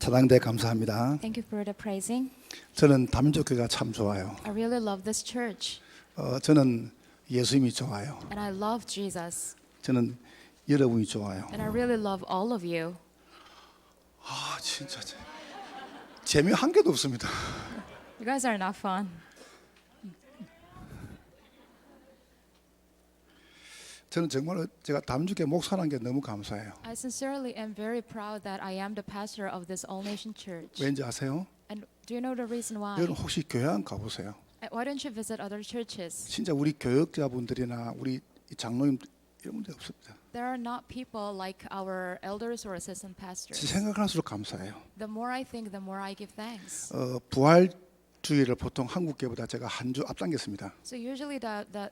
사랑대 감사합니다. Thank you for the praising. 저는 다민족교회가 참 좋아요. I really love this church, 저는 예수님이 좋아요. and I love Jesus, 저는 여러분이 좋아요. and I really love all of you. 아 진짜 재미 한 개도 없습니다. You guys are not fun. 저는 정말 제가 다민족교회 목사라는 게 너무 감사해요. I sincerely am very proud that I am the pastor of this all-nation church. 왠지 아세요? And do you know the reason why? 여러분 혹시 교회 안 가보세요? Why don't you visit other churches? 진짜 우리 교역자분들이나 우리 장로님 이런 분들 없습니다. There are not people like our elders or assistant pastors. 생각할수록 감사해요. The more I think, the more I give thanks. 부활주의를 보통 한국교회보다 제가 한 주 앞당겼습니다. So usually the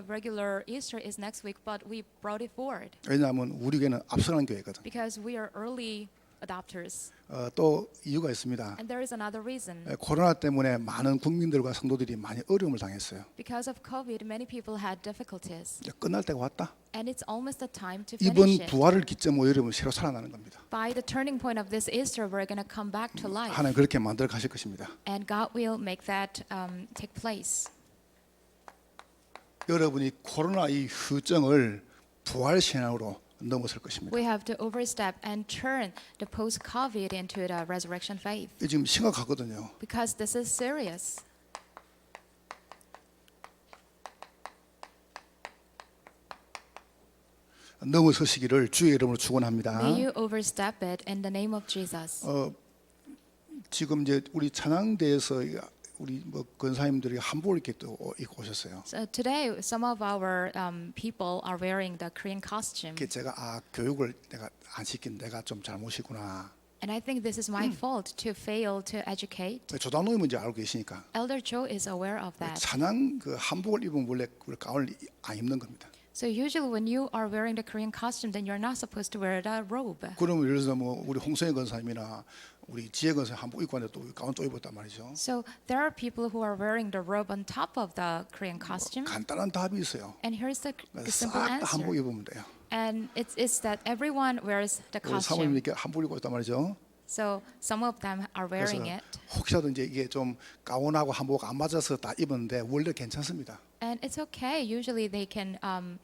regular Easter is next week, but we brought it forward 왜냐하면 우리 교회는 앞서가는 교회거든. because we are early adopters. 또 이유가 있습니다. And there is another reason. 코로나 때문에 많은 국민들과 성도들이 많이 어려움을 당했어요. Because of COVID, many people had difficulties. 이제 끝날 때가 왔다. And it's almost the time to 이번 finish it. 부활을 기점으로 여러분 새로 살아나는 겁니다. By the turning point of this Easter, we're going to come back to life. 하나님 그렇게 만들어 가실 것입니다. And God will make that take place. 여러분이 코로나 이 후유증을 부활신앙으로 넘어설 것입니다. We have to overstep and turn the post-COVID into the resurrection faith. 이게 지금 심각하거든요. Because this is serious. 넘어서시기를 주의 이름으로 축원합니다. May you overstep it in the name of Jesus. 지금 이제 우리 찬양대에서 우리 뭐 권사님들이 한복을 이렇게 또 입고 오셨어요. So today, some of our people are wearing the Korean costume. 그 제가 교육을 내가 안 시킨 내가 좀 잘못이구나. And I think this is my fault to fail to educate. 조단노님은 이제 알고 계시니까. Elder Joe is aware of that. 찬양 그 한복을 입으면 원래 가운을 안 입는 겁니다. So usually when you are wearing the Korean costume, then you're not supposed to wear the robe. 그러면 예를 들어서 뭐 우리 홍성희 권사님이나 우리 지혜 권사님 한복 입고 왔는데 또 가운 또 입었단 말이죠. So there are people who are wearing the robe on top of the Korean costume. 간단한 답이 있어요. And here's the simple 싹 다 한복 answer. 입으면 돼요. And it's that everyone wears the 사모님 costume. 이렇게 한복 입고 있단 말이죠. So some of them are 그래서 wearing it. 혹시라도 이제 이게 좀 가운하고 한복 안 맞아서 다 입었는데 원래 괜찮습니다. And it's okay. Usually they can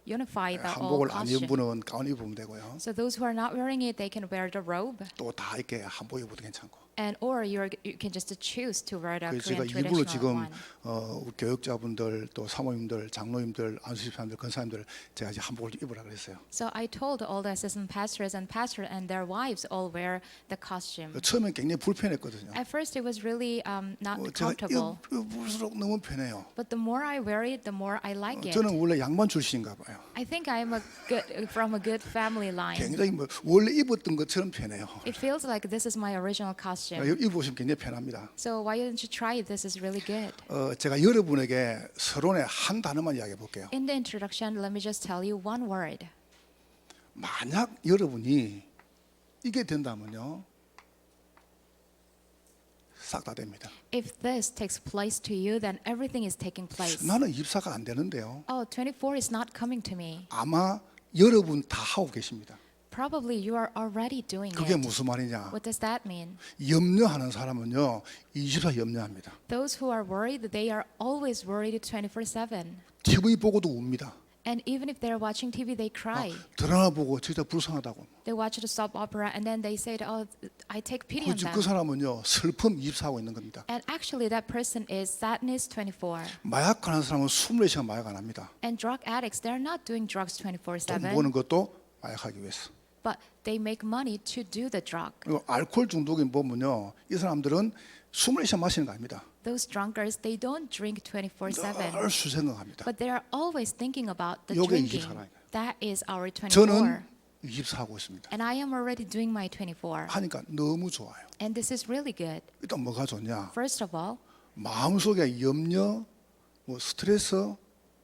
unify the whole 한복을 안 입은 costume. 분은 가운 입으면 되고요. So those who are not wearing it, they can wear the robe. 또 다 이렇게 한복 입어도 괜찮고. And or you can just choose to wear the 그래서 제가 Korean 일부러 traditional 지금 one. 우리 교육자분들 또 사모님들, 장로님들, 안수집사님들, 권사님들 제가 이제 한복을 입으라 그랬어요. So I told all the assistant pastors and their wives all wear the costume. 처음엔 굉장히 불편했거든요. At first it was really not 제가 comfortable. 입을수록 너무 편해요. But the more I wear it, the more I like it. 저는 원래 양반 출신인가 봐요. I think I am from a good family line. 굉장히 뭐 원래 입었던 것처럼 편해요. It feels like this is my original costume. 입으시면 굉장히 편합니다. So why don't you try it? This is really good. 제가 여러분에게 서론에 한 단어만 이야기해 볼게요. In the introduction, let me just tell you one word. 만약 여러분이 이게 된다면요, 싹 다 됩니다. If this takes place to you, then everything is taking place. 나는 입사가 안 되는데요. 24 is not coming to me. 아마 여러분 다 하고 계십니다. Probably you are already doing 그게 it. 무슨 말이냐? What does that mean? 염려하는 사람은요, 24 염려합니다. Those who are worried, they are always worried 24/7. TV 보고도 웁니다. And even if they're watching TV, they cry. 드라마 보고 진짜 불쌍하다고. They watch the soap opera and then they say, "Oh, I take pity on 그 them." 사람은요, 슬픔 24하고 있는 겁니다. And actually, that person is sadness 24. 마약하는 사람은 24시간 마약 안 합니다. And drug addicts, they're not doing drugs 돈 24/7, 버는 것도 마약하기 위해서. but they make money to do the drug. 그리고 알코올 중독인 보면요, 이 사람들은 24시간 마시는 거 아닙니다. Those drunkards, they don't drink 24/7, 늘 술 생각합니다. but they are always thinking about the 요게 drinking. 24라니까요. That is our 24. 저는 24하고 있습니다. And I am already doing my 24. 하니까 너무 좋아요. And this is really good. 일단 뭐가 좋냐? First of all, 마음속에 염려, 뭐 스트레스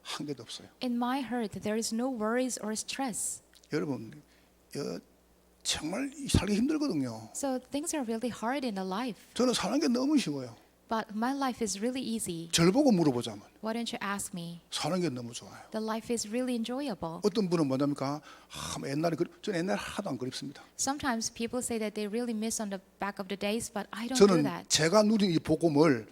한 개도 없어요. in my heart, there is no worries or stress. 여러분, 정말 살기 힘들거든요. So things are really hard in the life. 저는 사는 게 너무 쉬워요. But my life is really easy. 절 보고 물어보자면 Why don't you ask me? 사는 게 너무 좋아요. The life is really enjoyable. 어떤 분은 뭐냐니까 옛날에 저는 옛날 하나도 안 그립습니다. Sometimes people say that they really miss on the back of the days, but I don't do 저는 that. 제가 누린 이 복음을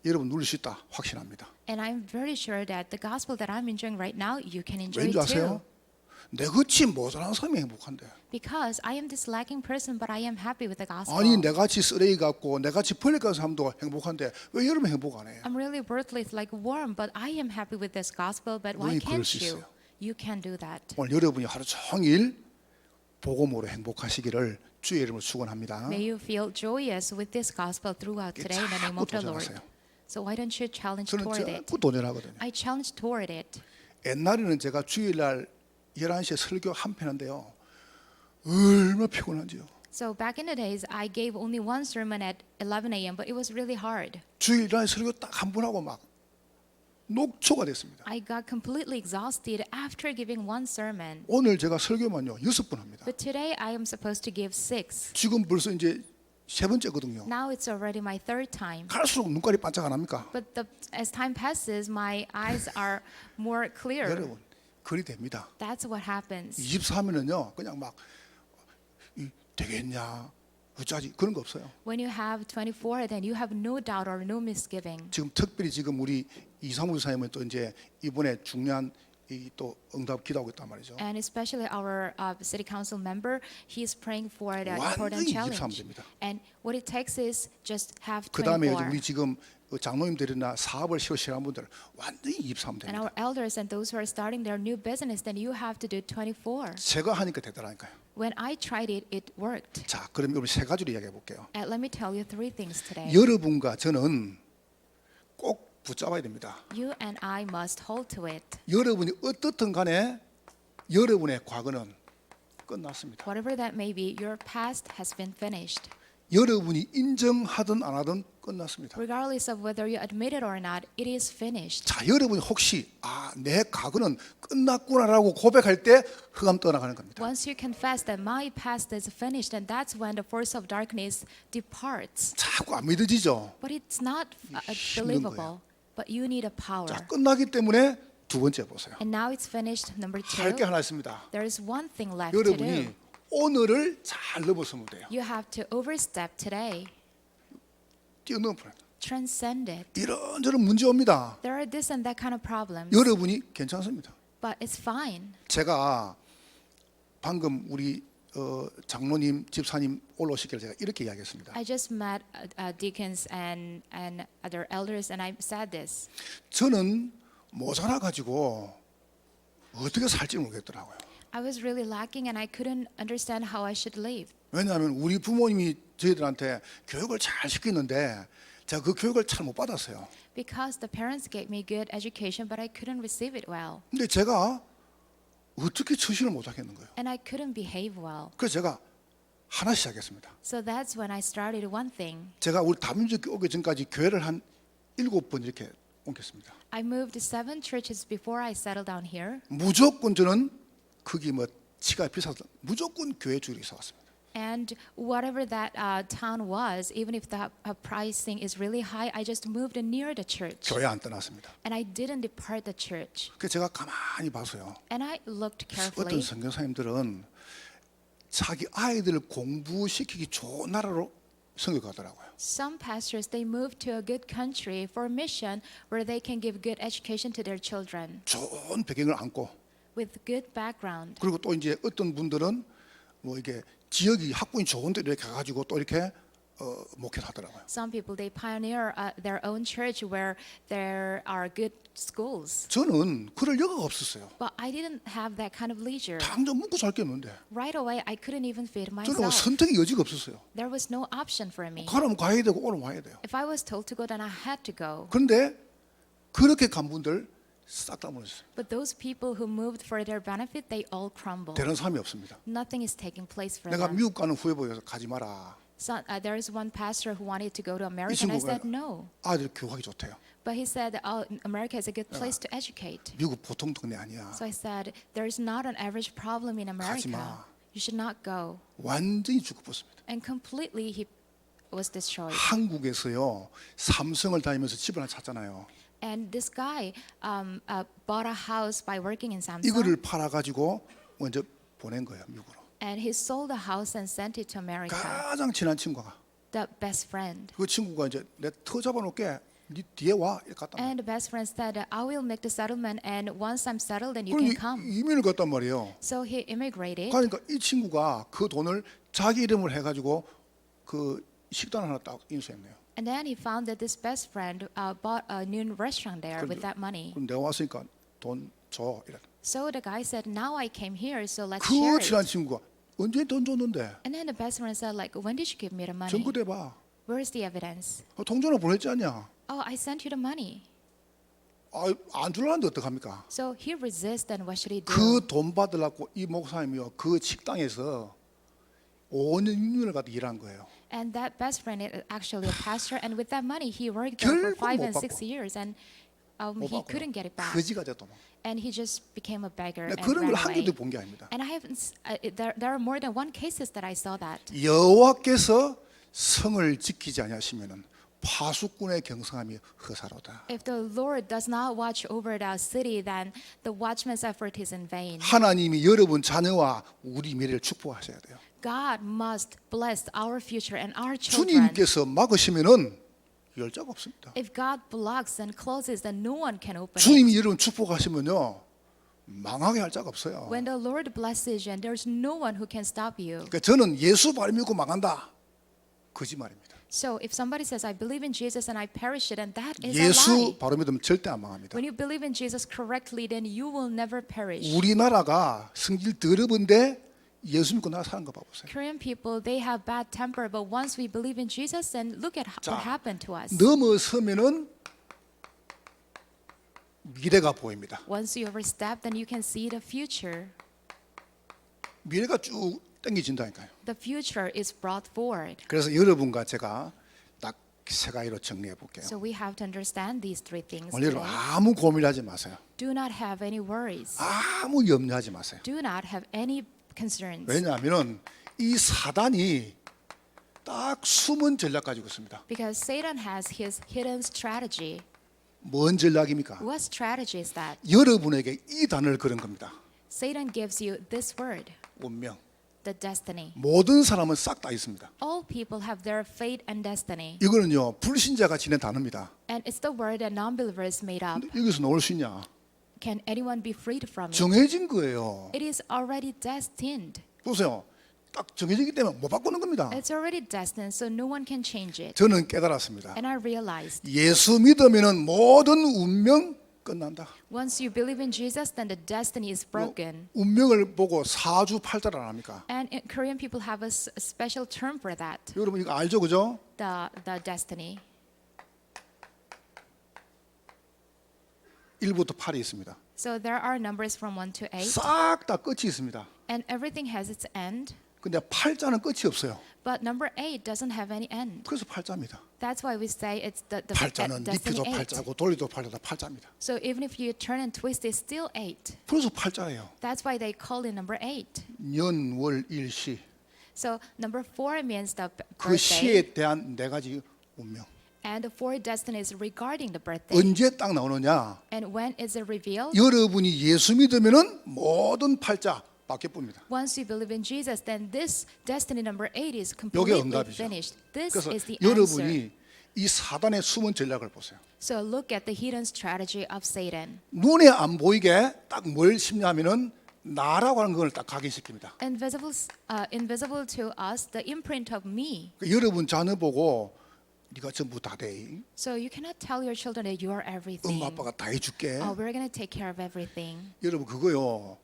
여러분 누릴 수 있다 확신합니다. And I'm very sure that the gospel that I'm enjoying right now, you can enjoy 왠지 it 아세요? too. 내같이 모자란 사람이 행복한데. Because I am this lacking person, but I am happy with the gospel. 아니 내같이 쓰레기 같고 내같이 벌레 같은 사람도 행복한데 왜 여러분 행복 안 해요? I'm really worthless like a worm, but I am happy with this gospel, but why 너희 그럴 can't 수 you? 있어요. You can do that. 오늘 여러분이 하루 종일 복음으로 행복하시기를 주의 이름으로 축원합니다. May you feel joyous with this gospel throughout today in the name 자꾸 of the Lord. 도전하세요. So why don't you challenge 저는 toward it? 자꾸 도전하거든요. I challenge toward it. 옛날에는 제가 주일날 11시에 설교 한 편 한데요. 얼마나 피곤한지요. So back in the days, I gave only one sermon at 11 a.m., but it was really hard. 주일날 설교 딱 한 번 하고 막 녹초가 됐습니다. I got completely exhausted after giving one sermon. 오늘 제가 설교만요 6번 합니다. But today I am supposed to give 6. 지금 벌써 이제 세 번째거든요. Now it's already my 3rd time. 갈수록 눈깔이 반짝 안 합니까? But as time passes, my eyes are more clear. 여러분 그리 됩니다. That's what happens. 24하면은요 그냥 막 되겠냐 어쩌지 그런 거 없어요. When you have 24, then you have no doubt or no misgiving. 지금 특별히 지금 우리 이상무 사님은 또 이제 이번에 중요한 이 또 응답 기도하고 있단 말이죠. And especially our city council member, he is praying for the important 완전히 challenge. 23 됩니다. And what it takes is just have 그 다음에 24. 우리 지금 장로님들이나 사업을 시작한 분들 완전히 23 And 됩니다. our elders and those who are starting their new business, then you have to do 24. 제가 하니까 되더라니까요. When I tried it, it worked. 자, 그럼 우리 세 가지로 이야기해 볼게요. And let me tell you 3 things today. 여러분과 저는 꼭 붙잡아야 됩니다. You and I must hold to it. 여러분이 어떻든 간에 여러분의 과거는 끝났습니다. Whatever that may be, your past has been finished. 여러분이 인정하든 안 하든 끝났습니다. Regardless of whether you admit it or not, it is finished. 자, 여러분이 혹시 내 과거는 끝났구나라고 고백할 때 흑암 떠나가는 겁니다. Once you confess that my past is finished, and that's when the force of darkness departs. 자꾸 안 믿어지죠. But it's not 힘든 거예요. believable. But you need a power. 자, 끝나기 때문에 두 번째 보세요. And now it's finished. Number 할 게 2, 하나 있습니다. there is one thing left to do. 여러분이 오늘을 잘 넘어서면 돼요. You have to overstep today. 뛰어넘어요. Transcend it. 이런저런 문제 옵니다. There are this and that kind of problems. 여러분이 괜찮습니다. But it's fine. 제가 방금 우리 장로님, 집사님 올라오시길 제가 이렇게 이야기했습니다. I just met deacons and other elders, and I said this. 저는 모자라 가지고 어떻게 살지 모르겠더라고요. I was really lacking, and I couldn't understand how I should live. 왜냐하면 우리 부모님이 저희들한테 교육을 잘 시키는데 제가 그 교육을 잘 못 받았어요. Because the parents gave me good education, but I couldn't receive it well. 근데 제가 어떻게 처신을 못 하겠는 거예요. And I couldn't behave well. 그래서 제가 하나 시작했습니다. So that's when I started one thing. 제가 우리 다민족교회 오기 전까지 교회를 한 7번 이렇게 옮겼습니다. I moved to 7 churches before I settled down here. 무조건 저는 거기 치가 비싸서 무조건 교회 주일에 있어 왔습니다. And whatever that town was, even if the pricing is really high, I just moved near the church. 교회 안 떠났습니다. And I didn't depart the church. 그래서 제가 가만히 봐서요. And I looked 어떤 carefully. 선교사님들은 자기 아이들을 공부시키기 좋은 나라로 선교 가더라고요. Some pastors, they moved to a good country for mission where they can give good education to their children 좋은 배경을 안고 with good background. 그리고 또 이제 어떤 분들은 이게 지역이 학군이 좋은데 이렇게 가가지고 또 이렇게 목회를 하더라고요. Some people, they pioneer their own church where there are good schools. 저는 그럴 여가가 없었어요. But I didn't have that kind of leisure. 당장 먹고 살 게 없는데 Right away, I couldn't even feed 저는 myself. 선택의 여지가 없었어요. There was no option for me. 가라면 가야 되고 오늘 와야 돼요. If I was told to go, then I had to go. 그런데 그렇게 간 분들 싹 다 무너졌어요. But those people who moved for their benefit, they all crumbled. 되는 사람이 없습니다. Nothing is taking place for 내가 them. 미국 가는 후에 보여서 가지 마라. So, there is one pastor who wanted to go to America, 이 and I 친구가 said no. 아들 교육하기 좋대요. But he said, oh, America is a good place to educate. 미국 보통 동네 아니야. So I said, there is not an average problem in 가지 America. 마. You should not go. 완전히 죽어버렸습니다. And completely he was destroyed. 한국에서요 삼성을 다니면서 집을 하나 샀잖아요. And this guy bought a house by working in Samsung. 이거를 팔아가지고 먼저 보낸 거예요 미국으로. And he sold the house and sent it to America. 가장 친한 친구가 The best friend. 그 친구가 이제 내 터 잡아놓게 네 뒤에 와 이렇게 갔단 말이에요. And the best friend said, I will make the settlement, and once I'm settled, then you can come. 이민을 갔단 말이에요. So he immigrated. 그러니까 이 친구가 그 돈을 자기 이름을 해가지고 그 식당 하나 딱 인수했네요. And then he found that this best friend bought a new restaurant there with that money. 그럼 내가 왔으니까 돈 줘 이래. So the guy said, now I came here, so let's 그 share 친한 it. 친구가 언제 돈 줬는데? And then the best friend said, like, when did you give me the money? 증거 대봐. Where's the evidence? 통장으로 보냈지 않냐? Oh, I sent you the money. 안 줄라는데 어떡합니까? So he resists, then what should he do? 그 돈 받으려고 이 목사님이요 그 식당에서 5년 6년을 가도 일한 거예요. And that best friend is actually a pastor, and with that money, he worked there for 결국 5 못 and 6 받고. years, and 못 he 받고 couldn't get it back. 거지가 됐다. And he just became a beggar and 그런 걸 ran 한 away. 개도 본 게 아닙니다. And I haven't. There are more than one cases that I saw that. 여호와께서 성을 지키지 아니하시면은 파수꾼의 경성함이 허사로다. If the Lord does not watch over the city, then the watchman's effort is in vain. 하나님이 여러분 자녀와 우리 미래를 축복하셔야 돼요. God must bless our future and our children. 주님께서 막으시면은 열 자가 없습니다. If God blocks and closes, then no one can open it. 주님이 여러분 축복하시면요 망하게 할 자가 없어요. When the Lord blesses you, and there's no one who can stop you. 그러니까 저는 예수 바로 믿고 망한다 거짓말입니다. So if somebody says, I believe in Jesus and I perish it, and that is a 예수 lie. 바로 믿으면 절대 안 망합니다. When you believe in Jesus correctly, then you will never perish. 우리나라가 성질 더러운데 예수 믿고 나라 사는 거 봐보세요. Korean people, they have bad temper, but once we believe in Jesus, then look at 자, what happened to us. 넘어서면은 미래가 보입니다. Once you overstep, then you can see the future. 미래가 쭉 당겨진다니까요. The future is brought forward. 그래서 여러분과 제가 딱 세 가지로 정리해 볼게요. So we have to understand these three things 오늘 여러분 today. 아무 고민하지 마세요. Do not have any worries. 아무 염려하지 마세요. Do not have any concerns. 왜냐하면은 이 사단이 딱 숨은 전략 가지고 있습니다. Because Satan has his hidden strategy. 뭔 전략입니까? What strategy is that? 여러분에게 이 단어를 걸은 겁니다. Satan gives you this word, 운명. the destiny. 모든 사람은 싹 다 있습니다. All people have their fate and destiny. 이거는요 불신자가 지낸 단어입니다. And it's the word that non-believers made up. 근데 여기서 나올 수 있냐? Can anyone be freed from it? 정해진 거예요. It is already destined. 보세요. 딱 정해지기 때문에 못 바꾸는 겁니다. It's already destined, so no one can change it. 저는 깨달았습니다. And I realized, 예수 믿으면은 모든 운명 끝난다. once you believe in Jesus, then the destiny is broken. 운명을 보고 사주팔자를 안 합니까? And Korean people have a special term for that, 여러분 이거 알죠, 그죠? the destiny. 1부터 8이 있습니다. So there are numbers from 1 to 8, 싹 다 끝이 있습니다. and everything has its end. 근데 팔자는 끝이 없어요. But number 8 doesn't have any end. 그래서 팔자입니다. That's why we say it's the 팔자는 destiny 잎이도 8. 팔자고 돌리도 팔자다 팔자입니다. So even if you turn and twist, it's still 8. 그래서 팔자예요. That's why they call it number 8. 년, 월, 일, 시. So number 4 means the 그 birthday, 시에 대한 네 가지 운명. and the 4 destinies regarding the birthday. 언제 딱 나오느냐? And when is it revealed? 여러분이 예수 믿으면은 모든 팔자 바뀌어봅니다. Once you believe in Jesus, then this destiny number 8 is 요게 completely 응답이죠. finished. This 그래서 is the answer. 여러분이 이 사단의 숨은 전략을 보세요. So look at the hidden strategy of Satan. 눈에 안 보이게 딱 뭘 심냐면은 나라고 하는 걸 딱 각인시킵니다. Invisible to us, the imprint of me. 그러니까 여러분 자녀 보고 네가 전부 다 돼. So you cannot tell your children that you are everything. 엄마 아빠가 다 해줄게. Oh, we're going to take care of everything. 여러분 그거요.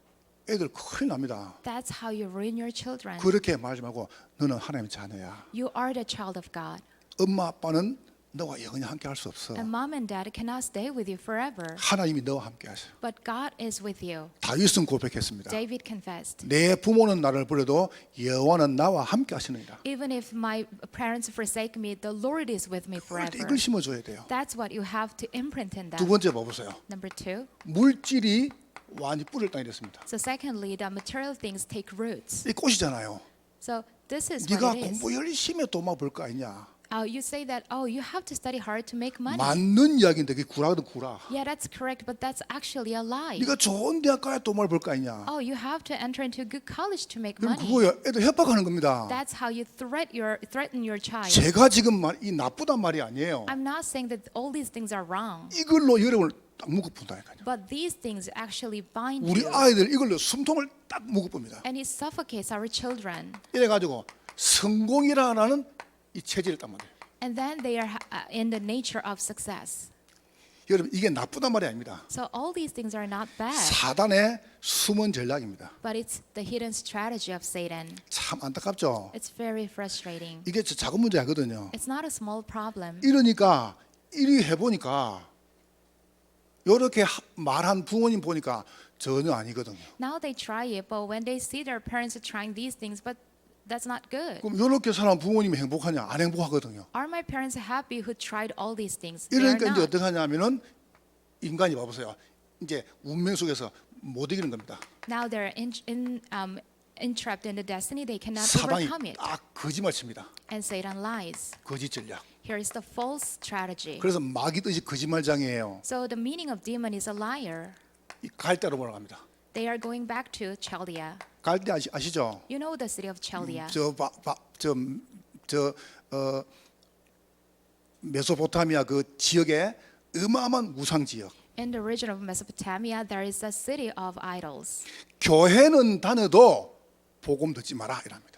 애들 큰일 납니다. That's how you ruin your children. 그렇게 말하지 말고 너는 하나님의 자녀야. You are the child of God. 엄마 아빠는 너와 영원히 함께 할 수 없어. And mom and dad cannot stay with you forever. 하나님이 너와 함께 하셔. But God is with you. 다윗은 고백했습니다. David confessed. 내 부모는 나를 버려도 여호와는 나와 함께 하시느니라. Even if my parents forsake me, the Lord is with me 그럴 때 forever. 이걸 심어줘야 돼요. That's what you have to imprint in 두 them. 번째 봐보세요. Number 2. 물질이 완전히 뿌리를 따게 됐습니다. So secondly, the material things take roots. 이 꽃이잖아요. So this is 네가 what it is. 공부 열심히 돈 벌 거 아니냐. You say that, oh, you have to study hard to make money. 맞는 이야기인데 그게 구라거든 구라. Yeah, that's correct, but that's actually a lie. 네가 좋은 대학 가야 돈을 벌 거 아니냐. Oh, you have to enter into a good college to make 그럼 money. 그거야 애들 협박하는 겁니다. That's how you threaten your child. 제가 지금 이 나쁘단 말이 아니에요. I'm not saying that all these things are wrong, 이걸로 여러분을 딱 묶어본다니까요. but these things actually bind 우리 you, 아이들 이걸로 숨통을 딱 묶어봅니다. and it suffocates our children. 이래가지고 성공이라는 이 체질을 딱 만들어요. And then they are in the nature of success. 여러분 이게 나쁘단 말이 아닙니다. So all these things are not bad, 사단의 숨은 전략입니다. but it's the hidden strategy of Satan. 참 안타깝죠. It's very frustrating. 이게 작은 문제 아니거든요. It's not a small problem. 이러니까 이리 해보니까 이렇게 말한 부모님 보니까 전혀 아니거든요. Now they try it, but when they see their parents are trying these things, but that's not good. 그럼 이렇게 사는 부모님이 행복하냐? 안 행복하거든요. Are my parents happy who tried all these things? They are 이러니까 이제 not. 어떻게 하냐면은 인간이 봐보세요. 이제 운명 속에서 못 이기는 겁니다. Now they're entrapped in the destiny. They cannot 사단이 overcome it. 딱 거짓말 칩니다. And Satan lies. 거짓 전략. Here is the false strategy. 그래서 마귀 뜻이 거짓말장이에요. So the meaning of demon is a liar. 이 갈대로 몰아갑니다. They are going back to Chaldea. 갈대 아시죠? You know the city of Chaldea. 메소포타미아 그 지역에 어마어마한 우상 지역. In the region of Mesopotamia, there is a city of idols. 교회는 다녀도 복음 듣지 마라 이랍니다.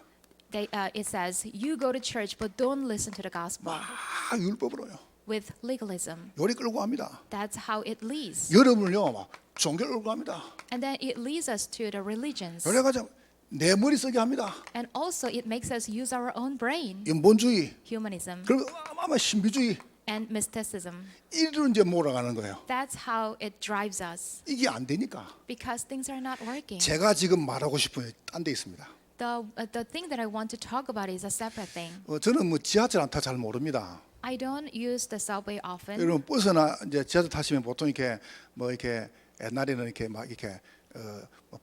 It says, you go to church, but don't listen to the gospel. 막 율법으로요. With legalism. 요리 끌고 갑니다. That's how it leads. 여러분을요, 막 종교를 끌고 갑니다. And then it leads us to the religions. 그래가지고 내 머리 쓰게 합니다. And also it makes us use our own brain. 인본주의, Humanism 그리고 아마 신비주의 and mysticism. 이리로 이제 몰아가는 거예요. That's how it drives us. 이게 안 되니까 Because things are not working. 제가 지금 말하고 싶은 게 딴 데 있습니다. The thing that I want to talk about is a separate thing. 저는 뭐 지하철 안 타 잘 모릅니다. I don't use the subway often. 여러분 버스나 이제 지하철 타시면 보통 이렇게 뭐 이렇게 옛날에는 이렇게 막 이렇게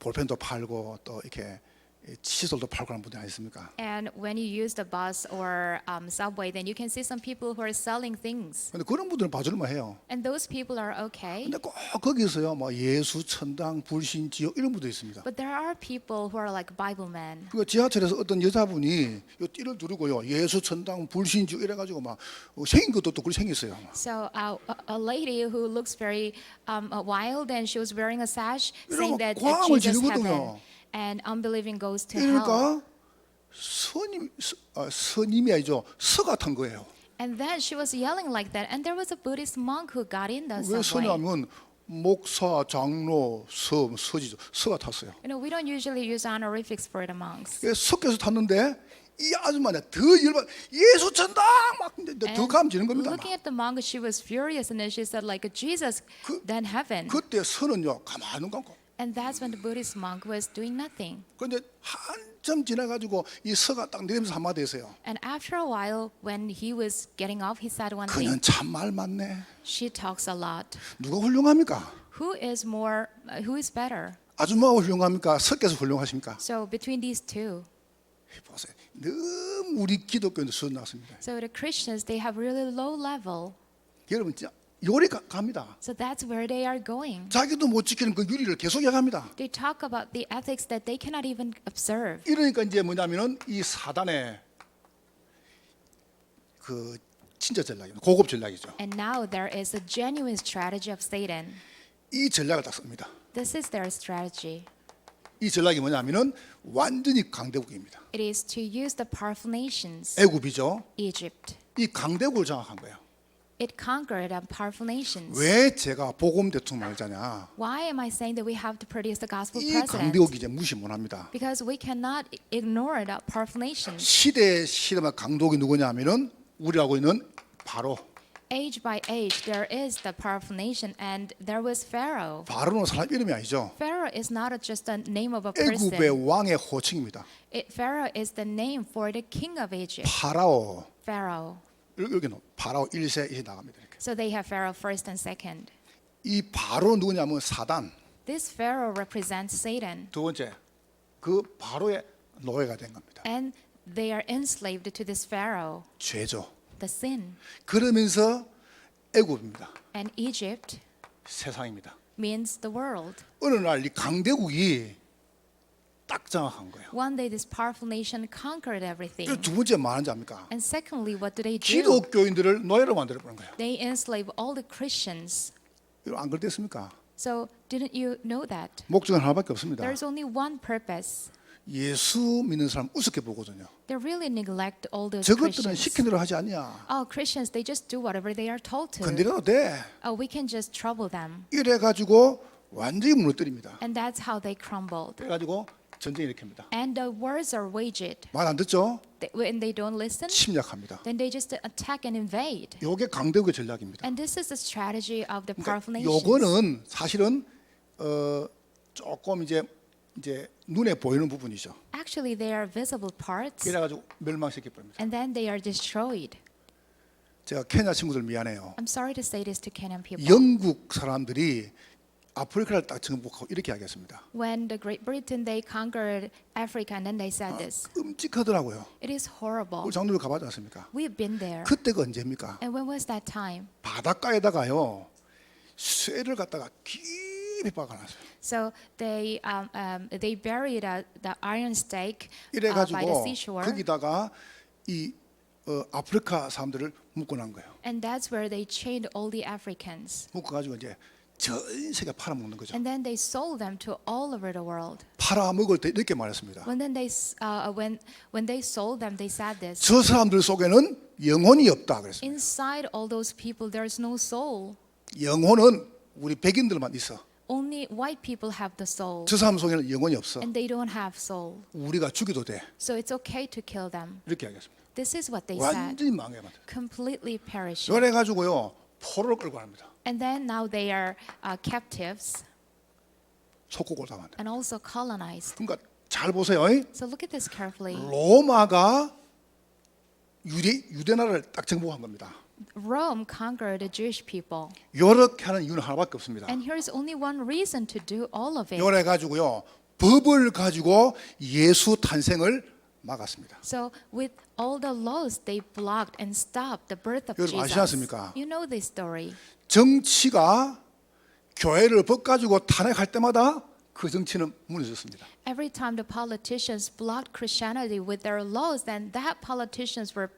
볼펜도 팔고 또 이렇게 칫솔도 팔고 하는 분들 아니십니까? And when you use the bus or subway, then you can see some people who are selling things. 근데 그런 분들은 봐줄만 해요. And those people are okay. 근데 꼭 거기서요, 뭐 예수, 천당, 불신, 지옥 이런 분도 있습니다. But there are people who are like Bible men. 그 지하철에서 어떤 여자분이 요 띠를 두르고요, 예수, 천당, 불신, 지옥 이래가지고 막 생긴 것도 또 그렇게 생겼어요. So a lady who looks very wild, and she was wearing a sash, saying that 광을 Jesus heaven 지르거든요. and unbelieving goes to hell. 그러니까 스님이 아니죠, 서가 탄 거예요. And then she was yelling like that, and there was a Buddhist monk who got in the 왜 subway. 서냐면 목사, 장로, 서지죠. 서가 탔어요. You know, we don't usually use honorifics for the monks. 서께서 탔는데 이 아줌마는 더 열받, 예수 천당 막 근데 더 감지는 겁니다. Looking at the monk, she was furious, and then she said like, Jesus, then heaven. 그때 서는요, 가만히 눈 감고. And that's when the Buddhist monk was doing nothing. 그런데 한참 지나가지고 이 서가 딱 내리면서 한마디 했어요. And after a while, when he was getting off, he said one 그는 thing. 참 말 많네. She talks a lot. 누가 훌륭합니까? Who is better? 아줌마가 훌륭합니까? 서께서 훌륭하십니까? So between these two, 보세요. 너무 우리 기독교인들 수준 났습니다. so the Christians, they have really low level. 여러분 진짜 요리 갑니다. So that's where they are going. 자기도 못 지키는 그 유리를 계속 얘기합니다. They talk about the ethics that they cannot even observe. 이러니까 이제 뭐냐면은 이 사단의 그 진짜 전략입니다. 고급 전략이죠. And now there is a genuine strategy of Satan. 이 전략을 딱 씁니다. This is their strategy. 이 전략이 뭐냐면은 완전히 강대국입니다. It is to use the powerful nations, 애굽이죠. Egypt. 이 강대국을 장악한 거예요. It conquered powerful nations. 왜 제가 복음 대통령 말자냐? Why am I saying that we have to produce the gospel 이 president? 강대국이 이제 무시 못합니다. Because we cannot ignore the powerful nations. 시대마다 강대국이 누구냐면은 우리라고 있는 바로. Age by age, there is the powerful nation, and there was Pharaoh. 바로는 사람 이름이 아니죠. Pharaoh is not just a name of a 애굽의 person. 왕의 호칭입니다. Pharaoh is the name for the king of Egypt. 파라오. Pharaoh. 여기는 바로 1세 이렇게 나갑니다. 이렇게. So they have Pharaoh first and second. 이 바로 누구냐면 사단. This Pharaoh represents Satan, 두 번째, 그 바로의 노예가 된 겁니다. and they are enslaved to this Pharaoh, 죄죠. the sin. 그러면서 애굽입니다. And Egypt 세상입니다. means the world. 어느 날 이 강대국이 딱 장악한 거예요. One day this powerful nation conquered everything. 두 번째 뭐 하는지 압니까? And secondly, what do they do? 기독교인들을 노예로 만들어 버린 거예요. They enslave all the Christians. 이거 안 그랬습니까? So didn't you know that? 목적은 하나밖에 없습니다. There's only one purpose. 예수 믿는 사람 우습게 보거든요. They really neglect all those 저것들은 Christians. 시킨 대로 하지 않냐. Oh, Christians, they just do whatever they are told to. 건드려도 돼. Oh, we can just trouble them. 이래 가지고 완전히 무너뜨립니다. And that's how they crumbled. 그래 가지고 전쟁 일으킵니다. And the wars are waged. 말 안 듣죠? When they don't listen, 침략합니다. then they just attack and invade. 요게 강대국의 전략입니다. And this is the strategy of the 그러니까 powerful nations. 요거는 사실은 조금 이제 눈에 보이는 부분이죠. Actually, they are visible parts, 그래 가지고 멸망시켜 버립니다. and then they are destroyed. 제가 케냐 친구들 미안해요. I'm sorry to say this to Kenyan people. 영국 사람들이 아프리카를 딱 정복하고 이렇게 하겠습니다. When the Great Britain they conquered Africa, and then they said this. 끔찍하더라고요. It is horrible. 우리 장로님 가봤지 않습니까? We've been there. 그때가 언제입니까? And when was that time? 바닷가에다가요 쇠를 갖다가 깊이 박아놨어요. So they buried the iron stake by the 이래가지고 seashore, 거기다가 이 아프리카 사람들을 묶어놓은 거예요. and that's where they chained all the Africans. 묶어가지고 이제 전 세계 팔아먹는 거죠. And then they sold them to all over the world. 팔아먹을 때 이렇게 말했습니다. When they sold them, they said this. 저 사람들 속에는 영혼이 없다 그랬습니다. Inside all those people, there's no soul. 영혼은 우리 백인들만 있어. Only white people have the soul, 저 사람 속에는 영혼이 없어. and they don't have soul. 우리가 죽여도 돼. So it's okay to kill them. 이렇게 하겠습니다. This is what they said. 완전히 망해만. Completely perishing. 그래 가지고요 포로를 끌고 갑니다. And then now they are captives 속국을 다 만들. and also colonized. 그러니까 잘 보세요. So look at this carefully. 로마가 유대 나라를 딱 정복한 겁니다. Rome conquered the Jewish people. 이렇게 하는 이유는 하나밖에 없습니다. And here's only one reason to do all of it. 이래 가지고요 법을 가지고 예수 탄생을 막았습니다. So with all the laws, they blocked and stopped the birth of 여러분 Jesus. 아시지 않습니까? You know this story. 정치가 교회를 법 가지고 탄핵할 때마다 그 정치는 무너졌습니다. Every time the politicians blocked Christianity with their laws, then that politicians were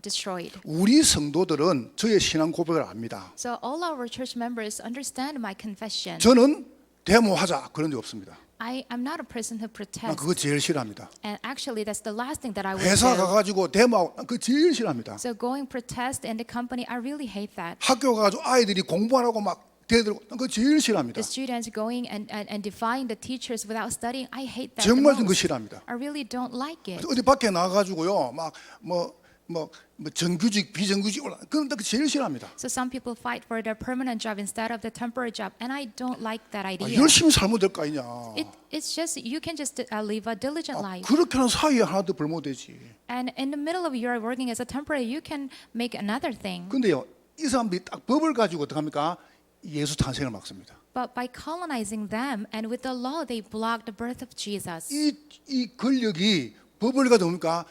destroyed. 우리 성도들은 저의 신앙 고백을 압니다. So all our church members understand my confession. 저는 데모하자 그런 적 없습니다. I'm not a person who 난 protests. 그거 제일 싫어합니다. And actually, that's the last thing that I would 회사 do. 가가지고 데모하고 난 그거 제일 싫어합니다. So going protest in the company, I really hate that. 학교 가가지고 아이들이 공부하라고 막 대들고 난 그거 제일 싫어합니다. The students going and defying the teachers without studying, I hate that 정말 the 그거 most. 싫어합니다. I really don't like it. 어디 밖에 나가가지고요 막 정규직 비정규직 올라 그건 나 그거 제일 싫어합니다. So some people fight for their permanent job instead of the temporary job, and I don't like that idea. 열심히 살면 될 거 아니냐. It's just you can just live a diligent life, 그렇게 하는 사이에 하나 더 벌면 되지. and in the middle of your working as a temporary, you can make another thing. 근데요 이 사람들이 딱 법을 가지고 어떻게 합니까? 예수 탄생을 막습니다. But by colonizing them and with the law, they block the birth of Jesus. 이 권력이 법을 가지고 뭡니까?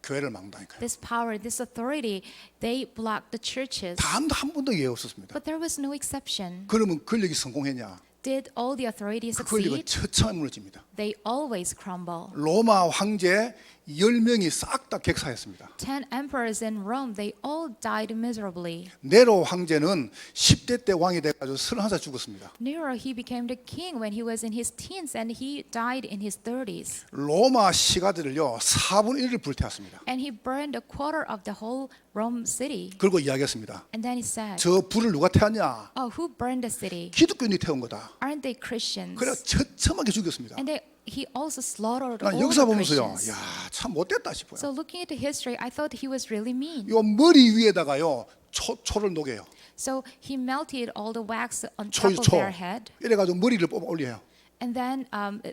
교회를 막다니까요. This power, this authority, they block the churches. 단 한 번도 예외 없었습니다. But there was no exception. 그러면 권력이 성공했냐? Did all the authority 그 권력은 succeed? 처참히 무너집니다. They always crumble. 로마 황제 10명이 싹 다 객사했습니다. 10 emperors in Rome, they all died miserably. 네로 황제는 10대 때 왕이 돼가지고 31살 죽었습니다. Nero, he became the king when he was in his teens, and he died in his 30s. 로마 시가들을요 4분의 1을 불태웠습니다. And he burned a quarter of the whole Rome city. 그리고 이야기했습니다. And then he said, 저 불을 누가 태웠냐? oh, who burned the city? 기독교인이 태운 거다. Aren't they Christians? 그래 처참하게 죽였습니다. And he also slaughtered 난 all 역사 the 보면서요, Christians. 야 참 못됐다 싶어요. So looking at the history, I thought he was really mean. 요 머리 위에다가요 초를 녹여요. So he melted all the wax on top of 초. their head, 이래가지고 머리를 뽑아 올려요. and then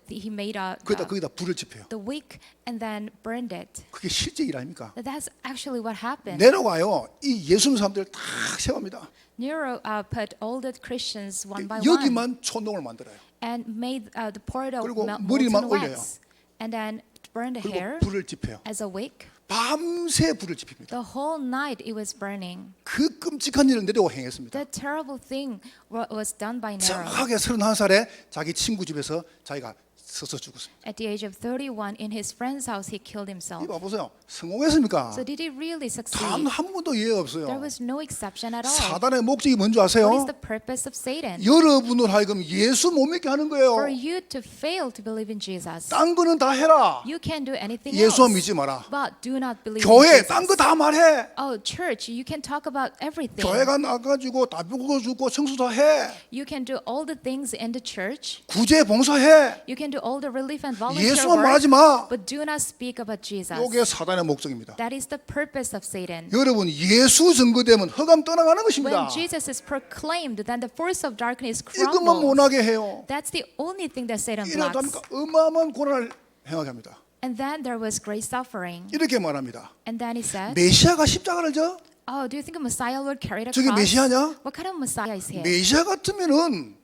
he made 거기다 불을 지펴요. the wick and then burned it. 그게 실제 일 아닙니까? That's actually what happened. 네로가요 이 예수 믿는 사람들 다 세웁니다. Nero put all the Christians one by one 여기만 초농을 만들어요. and made the poured out 그리고 molten 머리만 올려요. wax, and then burned the hair 그리고 불을 지펴요. as a wick, 밤새 불을 지핍니다. The whole night it was burning. 그 끔찍한 일을 내려고 행했습니다. That terrible thing was done by Nero. 정확하게 31살에 자기 친구 집에서 자기가 서서 죽었습니다. At the age of 31, in his friend's house, he killed himself. 이봐 보세요. 성공했습니까? So did he really succeed? 단 한 번도 예외 없어요. There was no exception at all. 사단의 목적이 뭔지 아세요? What is the purpose of Satan? 여러분을 하여금 예수 못 믿게 하는 거예요. For you to fail to believe in Jesus. 딴 거는 다 해라. You can do anything 예수만 else, 믿지 마라. but do not believe in 교회 Jesus. 딴 거 다 말해. Oh, church, you can talk about everything. 교회가 나가지고 다 부어주고 청소 다 해. You can do all the things in the church. 구제 봉사해. You can do all the relief and volunteer 예수만 work, 말하지 마. but do not speak about Jesus. 이게 사단의 목적입니다. That is the purpose of Satan. 여러분 예수 증거되면 흑암 떠나가는 When 것입니다. Jesus is proclaimed, then the force of darkness 이것만 crumbles. 못하게 해요. That's the only thing that Satan 이래도 blocks. 합니까? 어마어마한 고난을 행하게 합니다. And then there was great suffering. 이렇게 말합니다. And then he said, 메시아가 십자가를 져? oh, do you think a Messiah would carry the 저게 cross? 메시아냐? What kind of Messiah is he? 메시아 같으면은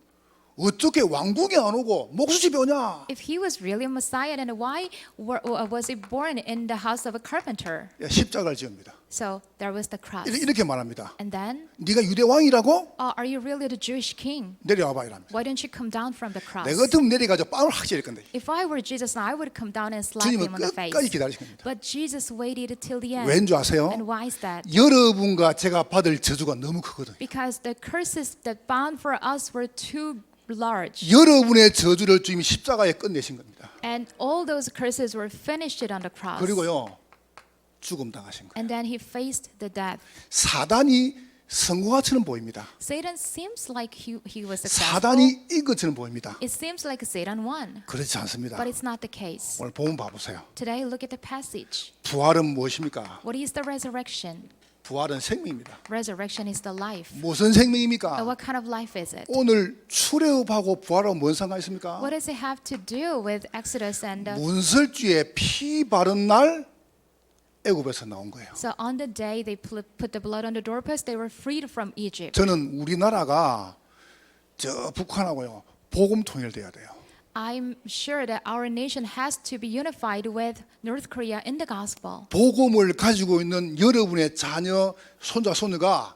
어떻게 왕궁에 안 오고 목수집에 오냐? If he was really a Messiah, then why was he born in the house of a carpenter? 십자가를 지읍니다. So there was the cross. 이렇게 말합니다. And then, 네가 유대 왕이라고? are you really the Jewish king? 내려와봐 이랍니다. Why don't you come down from the cross? 내가 같으면 내려가서 빵을 확 찔릴 건데. If I were Jesus, now I would come down and slap him 주님은 on the face. 끝까지 기다리신 겁니다. But Jesus waited till the end. 왠 줄 아세요? And why is that? 여러분과 제가 받을 저주가 너무 크거든요. Because the curses that bound for us were too large. 여러분의 저주를 주님이 십자가에 끝내신 겁니다. And all those curses were finished on the cross. 그리고요 죽음 당하신 거예요. And then he faced the death. 사단이 성공화처럼 보입니다. Satan seems like he was successful. 사단이 이긴 것처럼 보입니다. It seems like Satan won. 그렇지 않습니다. But it's not the case. 오늘 본문 봐보세요. Today, look at the passage. 부활은 무엇입니까? What is the resurrection? 부활은 생명입니다. Resurrection is the life. 무슨 생명입니까? What kind of life is it? 오늘 출애굽하고 부활하고 뭔 상관이 있습니까? What does it have to do with Exodus and 문설주에 피 바른 날 애굽에서 나온 거예요. so on the day they put the blood on the doorpost, they were freed from Egypt. 저는 우리나라가 저 북한하고요 복음 통일돼야 돼요. I'm sure that our nation has to be unified with North Korea in the gospel. 복음을 가지고 있는 여러분의 자녀, 손자, 손녀가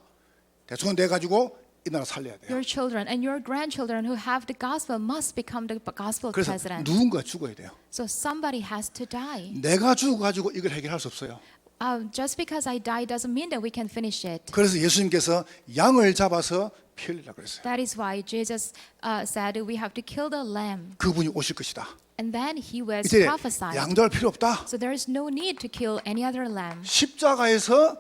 대통령 돼 가지고 이 나라 살려야 돼요. Your children and your grandchildren who have the gospel must become the gospel 그래서 president. 누군가 죽어야 돼요. So somebody has to die. 내가 죽어 가지고 이걸 해결할 수 없어요. Just because I die doesn't mean that we can finish it. 그래서 예수님께서 양을 잡아서 피 흘리라고 그랬어요. That is why Jesus said we have to kill the lamb. 그분이 오실 것이다. And then he was 이제 prophesied. 양잡을 필요 없다. So there is no need to kill any other lamb. 십자가에서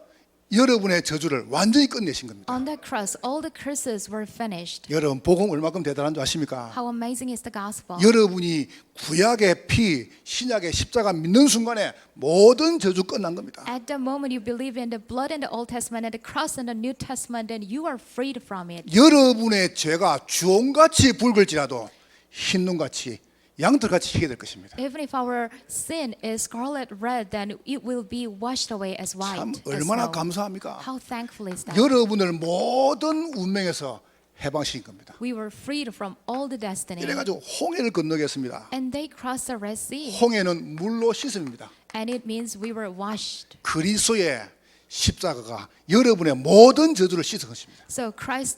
여러분의 저주를 완전히 끝내신 겁니다. On the cross, all the curses were finished. 여러분 복음 얼마큼 대단한 줄 아십니까? How amazing is the gospel? 여러분이 구약의 피, 신약의 십자가 믿는 순간에 모든 저주 끝난 겁니다. At the moment you believe in the blood in the Old Testament and the cross in the New Testament, then you are freed from it. 여러분의 죄가 주홍같이 붉을지라도 흰눈같이 양털같이 희게 될 것입니다. Even if our sin is scarlet red, then it will be washed away as white. 참 as 얼마나 snow. 감사합니까? How thankful is that? 여러분을 모든 운명에서 해방시킨 겁니다. We were freed from all the destiny. 이래가지고 홍해를 건너겠습니다. And they crossed the Red Sea. 홍해는 물로 씻음입니다. And it means we were washed. 그리스도의 십자가가 여러분의 모든 저주를 씻은 것입니다. So cross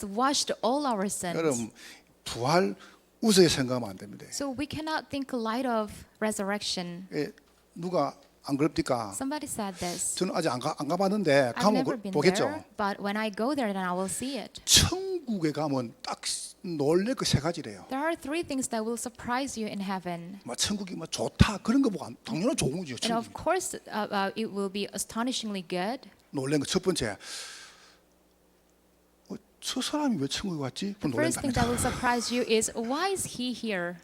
washed all our sins. 여러분 부활 우스에 생각하면 안 됩니다. So we cannot think light of resurrection. 예, 누가 안 그럽니까? Somebody said this. 저는 아직 안 가봤는데 I've 가면 never been 보겠죠. there, but when I go there, then I will see it. 천국에 가면 딱 놀랄 그 세 가지래요. There are three things that will surprise you in heaven. 막 천국이 막 좋다 그런 거 보고 당연히 좋은 거죠. And of 천국이. course, it will be astonishingly good. 놀란 거 첫 번째. 저 사람이 왜 천국에 왔지? The first thing that 놀란답니다. will surprise you is why is he here?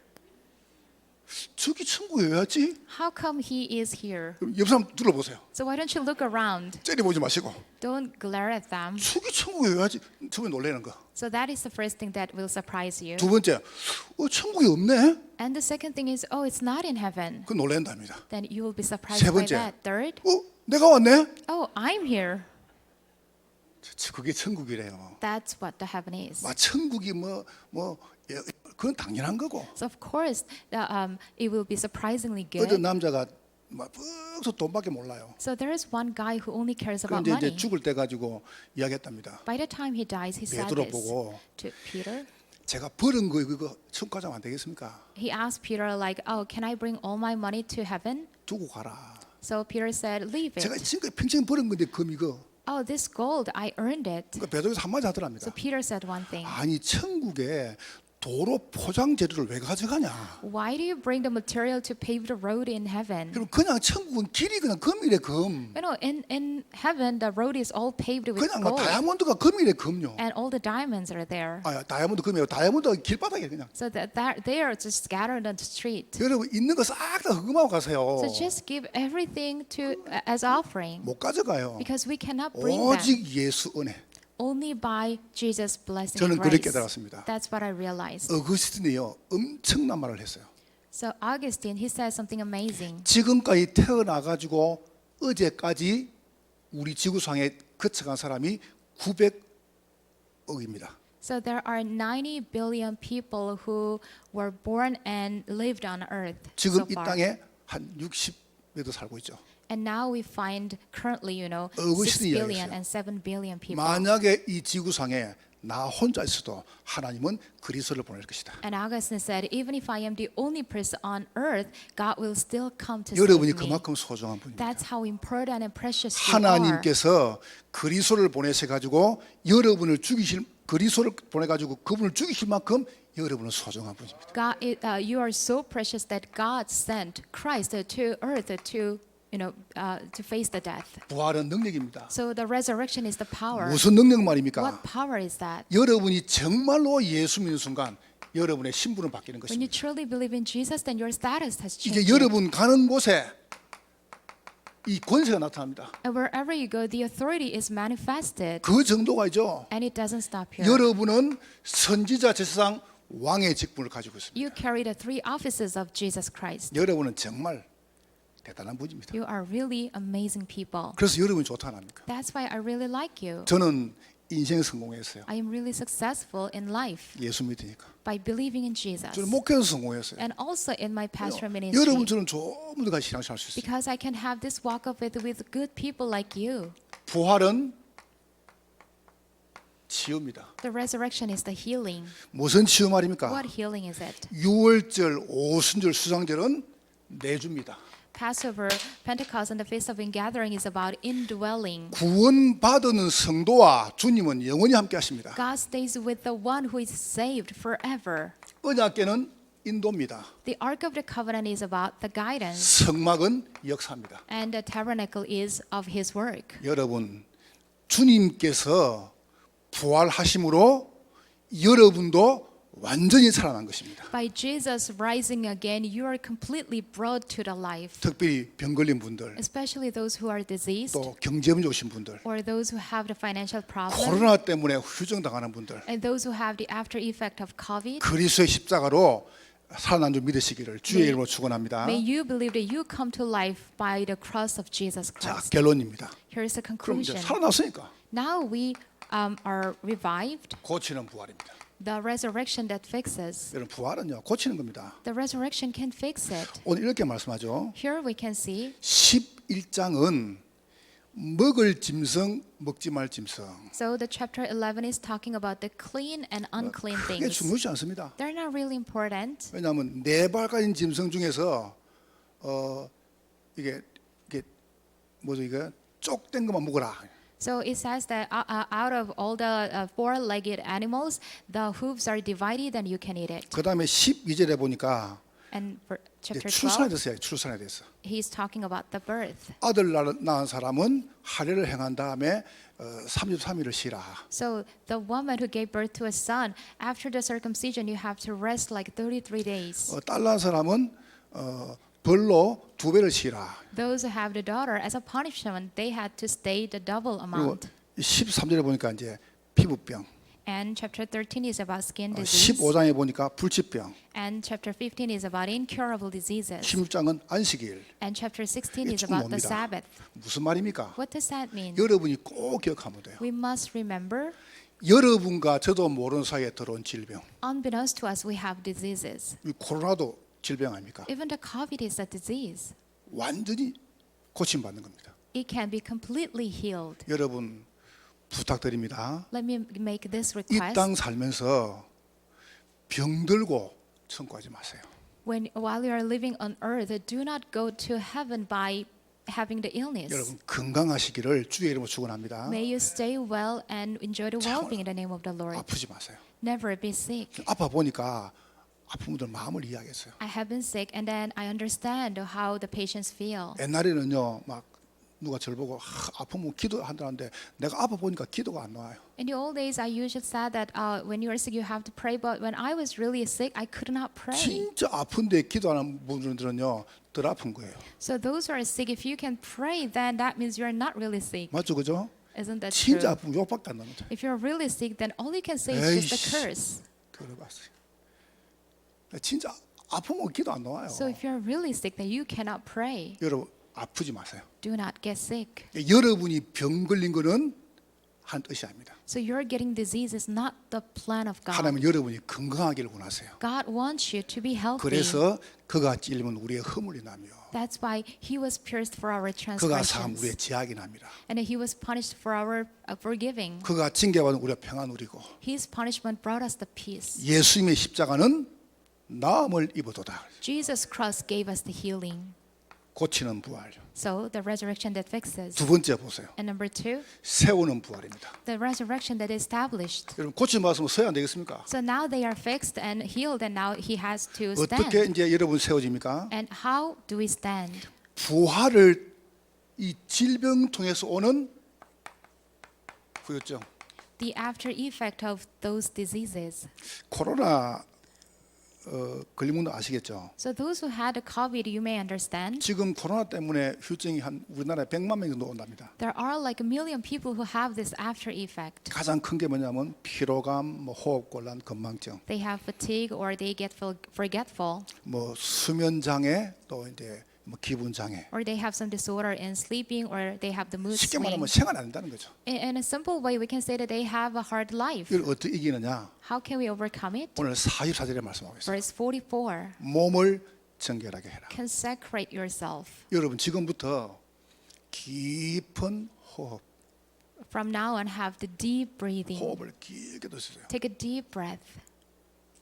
저기 천국에 왜 왔지? How come he is here? 그럼 옆 사람 둘러보세요. So why don't you look around? 째려보지 마시고 Don't glare at them. 저기 천국에 왜 왔지? 처음에 놀라는 거. So that is the first thing that will surprise you. 두 번째, 천국이 없네? And the second thing is, oh, it's not in heaven. 그 놀란답니다. Then you will be surprised 세 by 번째. that. Third, 내가 왔네? oh, I'm here. 그게 천국이래요. That's what the heaven is. 막 천국이 그건 당연한 거고. So of course, it will be surprisingly 어떤 good. 남자가 막 푹서 돈밖에 몰라요. So there is one guy who only cares about 그런데 이제 money. 죽을 때 가지고 이야기했답니다. By the time he dies, he said 베드로 this 보고 to Peter. 제가 버는 거 이거 천국 가자면 안 되겠습니까? He asked Peter like, "Oh, can I bring all my money to heaven?" 두고 가라. So Peter said, "Leave 제가 it." 지금까지 평생 버는 건데 금 이거. Oh, this gold, I earned it. 그러니까 베드로에서 한마디 So 하더랍니다. Peter said one thing. 아니 천국에 도로 포장 재료를 왜 가져가냐? Why do you bring the material to pave the road in heaven? 그럼 그냥 천국은 길이 그냥 금이래 금. You know, in heaven, the road is all paved with 그냥 뭐 gold, 다이아몬드가 금이래 금요. and all the diamonds are there. 아 다이아몬드 금이에요. 다이아몬드가 길바닥에 그냥. So that they are just scattered on the street. 여러분 있는 거 싹 다 흑금하고 가세요. So just give everything to as offering, 못 가져가요. because we cannot bring them. 오직 예수 은혜. Only by Jesus' blessing 저는 and 그렇게 grace. 깨달았습니다. That's what I realized. 어거스틴이요 엄청난 말을 했어요. So Augustine, he said something amazing. 지금까지 태어나 가지고 어제까지 우리 지구상에 거쳐간 사람이 900억입니다. So there are 90 billion people who were born and lived on earth 지금 so 이 far. 땅에 한 60몇 억 살고 있죠. And now we find currently, 6 어거스틴이 billion 이야기했어요. and 7 billion people. 만약에 이 지구상에 나 혼자 있어도 하나님은 그리스도를 보낼 것이다. And Augustine said, even if I am the only person on earth, God will still come to save 여러분이 me. 그만큼 소중한 분입니다. That's how important and precious you are. 하나님께서 그리스도를 보내셔 가지고 여러분을 죽이실 그리스도를 보내 가지고 그분을 죽이실 만큼 여러분은 소중한 분입니다. God, you are so precious that God sent Christ to earth to face the death. 부활은 능력입니다. So the resurrection is the power. 무슨 능력 말입니까? What power is that? 여러분이 정말로 예수 믿는 순간 여러분의 신분은 바뀌는 When you 것입니다. truly believe in Jesus, then your status has 이제 changed. 여러분 가는 곳에 이 권세가 나타납니다. And wherever you go, the authority is manifested. 그 정도가죠. And it doesn't stop here. 여러분은 선지자 제사장 왕의 직분을 가지고 있습니다. You carry the 3 offices of Jesus Christ. 여러분은 정말 대단한 분입니다. You are really amazing people. 그래서 여러분이 좋다 안 합니까? That's why I really like you. 저는 인생 성공했어요. I am really successful in life 예수 믿으니까. by believing in Jesus. 저는 목회에서 성공했어요. And also in my pastoral ministry. 여러분처럼 좋은 분들과 신앙생활 할 수 있어요. Because I can have this walk of faith with good people like you. 부활은 치유입니다. The resurrection is the healing. 무슨 치유 말입니까? What healing is it? 유월절, 오순절, 수장절은 내줍니다. Passover, Pentecost, and the Feast of Ingathering is about indwelling. 구원받은 성도와 주님은 영원히 함께 하십니다. God stays with the one who is saved forever. 언약궤는 인도입니다. The Ark of the Covenant is about the guidance, 성막은 역사입니다. and the tabernacle is of His work. 여러분, 주님께서 부활하심으로 여러분도 완전히 살아난 것입니다. By Jesus rising again, you are completely brought to the life. 특별히 병 걸린 분들, Especially those who are diseased 또 경제 문제 오신 분들, or those who have the financial problem 코로나 때문에 후유증 당하는 분들, and those who have the after effect of COVID. 그리스도의 십자가로 살아난 줄 믿으시기를 주의 이름으로 축원합니다. May you believe that you come to life by the cross of Jesus 자, Christ. 결론입니다. Here is the 그럼 이제 conclusion. 살아났으니까 Now we are revived. 고치는 부활입니다. The resurrection that fixes. 여러분 부활은요 고치는 겁니다. The resurrection can fix it. 오늘 이렇게 말씀하죠. Here we can see 11장은 먹을 짐승, 먹지 말 짐승. so the chapter 11 is talking about the clean and unclean 크게 things. 중요하지 않습니다. They're not really important. 왜냐하면 네 발 가진 짐승 중에서 이게 뭐죠 이게 쪽된 것만 먹어라. So it says that out of all the 4-legged animals, the hooves are divided and you can eat it. 그 다음에 12절에 보니까 And for chapter 출산에 12, 대해서 출산에 대해서 he's talking about the birth. 아들 낳은 사람은 할례를 행한 다음에 33일을 쉬라. So the woman who gave birth to a son, after the circumcision, you have to rest like 33 days. 딸 낳은 사람은 벌로 2배를 쉬라. Those who have the daughter, as a punishment, they had to stay the double 그리고 amount. 13절에 보니까 이제 피부병, And chapter 13 is about skin disease. 15장에 보니까 불치병, And chapter 15 is about incurable diseases. 16장은 안식일. And chapter 16 이게 is 총 about the 뭡니다. Sabbath. 무슨 말입니까? What does that mean? 여러분이 꼭 기억하면 돼요. We must remember, 여러분과 저도 모르는 사이에 들어온 질병. unbeknownst to us, we have diseases. 이 코로나도 질병 아닙니까? Even the COVID is a disease. 완전히 고침받는 겁니다. It can be completely healed. 여러분 부탁드립니다. Let me make this 이 request. 땅 살면서 병들고 천국하지 마세요. While you are living on earth, do not go to heaven by having the illness. 여러분 건강하시기를 주의 이름으로 축원합니다. May you stay well and enjoy the well-being in the name of the Lord. 아프지 마세요. Never be sick. 아파 보니까 아픈 분들 마음을 이해하겠어요. I have been sick, and then I understand how the patients feel. 옛날에는요, 막 누가 저를 보고 아프면 기도한다는데 내가 아파 보니까 기도가 안 나와요. In the old days, I usually said that when you are sick, you have to pray. But when I was really sick, I could not pray. 진짜 아픈데 기도하는 분들은요, 덜 아픈 거예요. So those who are sick, if you can pray, then that means you are not really sick. 맞죠, 그죠? Isn't that true? 진짜 아프면 욕밖에 안 나는데. If you're really sick, then all you can say is just a curse. 들어봤어요. 진짜 아프면 기도 안 나와요. So if you're really sick, then you cannot pray. 여러분 아프지 마세요. Do not get sick. 여러분이 병 걸린 거는 한 뜻이 아닙니다. So you're getting disease is not the plan of God. 하나님은 여러분이 건강하기를 원하세요. God wants you to be healthy. 그래서 그가 찔리면 우리의 허물이 나며 That's why he was pierced for our 그가 사함 우리의 transgressions, 제약이 납니다. and he was punished for our forgiving. 그가 징계받은 우리가 평안 누리고 His punishment brought us the peace. 예수님의 십자가는 나음을 입어도다. Jesus' cross gave us the healing. 고치는 부활. So the resurrection that fixes. 두 번째 보세요. And number two, 세우는 부활입니다. the resurrection that established. 여러분 고침 받으면 서야 안 되겠습니까? So now they are fixed and healed, and now he has to stand. 어떻게 이제 여러분 세워집니까? And how do we stand? 부활을 이 질병 통해서 오는 후유증. The after effect of those diseases. 코로나 걸린 분들 아시겠죠? So those who had the COVID, you may understand. 지금 코로나 때문에 후유증이 한 우리나라에 100만 명 정도 온답니다. There are like 1 million people who have this after effect. 가장 큰 게 뭐냐면 피로감, 뭐 호흡곤란, 건망증, They have fatigue or they get forgetful, 뭐 수면 장애, 또 이제 뭐 기분 장애. or they have some disorder in sleeping, or they have the mood 쉽게 swing. 말하면 생활 안 된다는 거죠. In a simple way, we can say that they have a hard life. 이걸 어떻게 이기느냐? How can we overcome it? 오늘 44절에 말씀하고 있어요. Verse 44, 몸을 정결하게 해라. consecrate yourself. 여러분 지금부터 깊은 호흡, From now on, have the deep breathing. 호흡을 길게 드세요. Take a deep breath,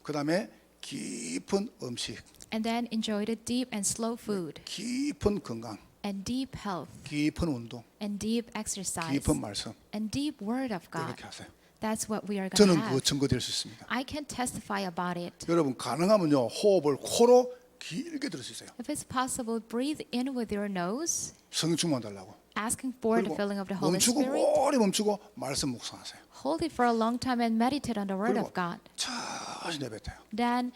그 다음에 깊은 음식, and then enjoy the deep and slow food, 깊은 건강, and deep health, 깊은 운동, and deep exercise, 깊은 말씀 and deep word of God. 이렇게 하세요. That's what we are going to 저는 그 have. 증거될 수 있습니다. I can testify about it. 여러분 가능하면요 호흡을 코로 길게 들을 수 있어요. If it's possible, breathe in with your nose, 성령 충만 달라고. asking for the 그리고 filling of the Holy 멈추고 Spirit. 오래 멈추고 말씀 묵상하세요. Hold it for a long time and meditate on the Word 그리고 of God. 천천히 내뱉어요. Then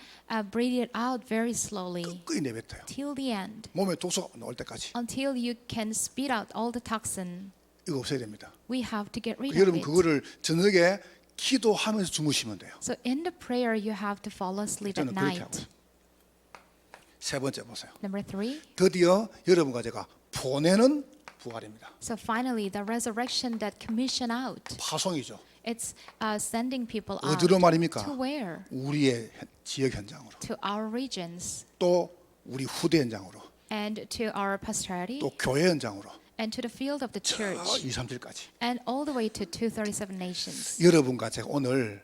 breathe it out very slowly 끝까지 내뱉어요. till the end, 몸에 독소가 나올 때까지. until you can spit out all the toxin. 이거 없애야 됩니다. We have to get rid of 여러분 it. 그거를 저녁에 기도하면서 주무시면 돼요. So in the prayer, you have to fall asleep at 저는 그렇게 하고 night. 세 번째 보세요. Number 3. 드디어 여러분과 제가 보내는 부활입니다. So finally, the resurrection that commission out. 파송이죠. It's sending people out. 어디로 말입니까? To where? 우리의 지역 현장으로, To our regions, 또 우리 후대 현장으로, and to our posterity, 또 교회 현장으로, and to the field of the 저 church, 2, 3절까지. and all the way to 237 nations. 여러분과 제가 오늘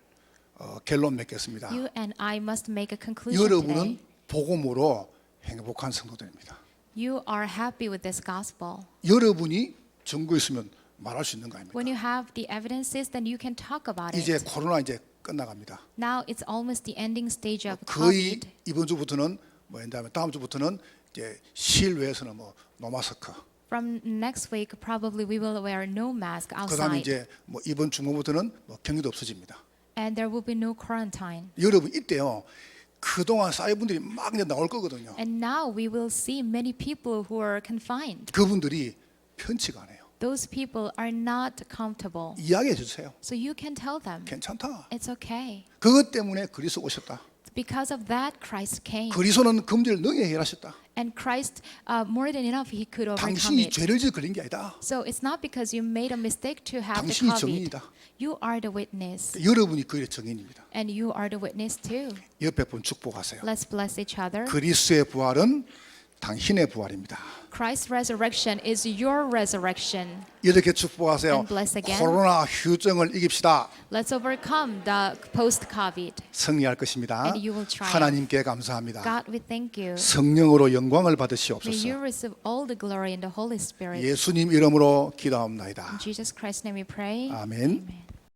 결론 맺겠습니다. You and I must make a conclusion 여러분은 today. 복음으로 행복한 성도들입니다. You are happy with this gospel. 여러분이 증거 있으면 말할 수 있는 거 아닙니까? When you have the evidences, then you can talk about 이제 it. 코로나 이제 끝나갑니다. Now it's almost the ending stage of 거의 COVID. 이번 주부터는 다음 주부터는 이제 실외에서는 뭐 노마스크. From next week, probably we will wear no mask 그다음에 outside, 이제 뭐 이번 주말부터는 뭐 격리도 없어집니다. and there will be no quarantine. 여러분 이때요. 그동안 쌓인 분들이 막 이제 나올 거거든요. And now we will see many people who are confined. 그분들이 편치가 않아요. Those people are not comfortable. 이야기해 주세요. So you can tell them, 괜찮다. it's okay. 그것 때문에 그리스도 오셨다. Because of that, Christ came. 그리스도는 금지를 능히 해결하셨다. And Christ, more than enough, He could overcome 당신이 it. 죄를 지어 걸린 게 아니다. So it's not because you made a mistake to have the 당신이 COVID. 정인이다. You are the witness, 여러분이 그 일의 정인입니다. and you are the witness too. 옆에 분 축복하세요. Let's bless each other. 그리스도의 부활은 당신의 부활입니다. Christ's resurrection is your resurrection. 이렇게 축복하세요. And bless again. 코로나 휴증을 이깁시다. Let's overcome the post-COVID. 승리할 것입니다. And you will triumph. 하나님께 감사합니다. God, we thank you. 성령으로 영광을 May 받으시옵소서. you receive all the glory in the Holy Spirit. 예수님 이름으로 기도합나이다. In Jesus Christ's name we pray. 아멘. Amen.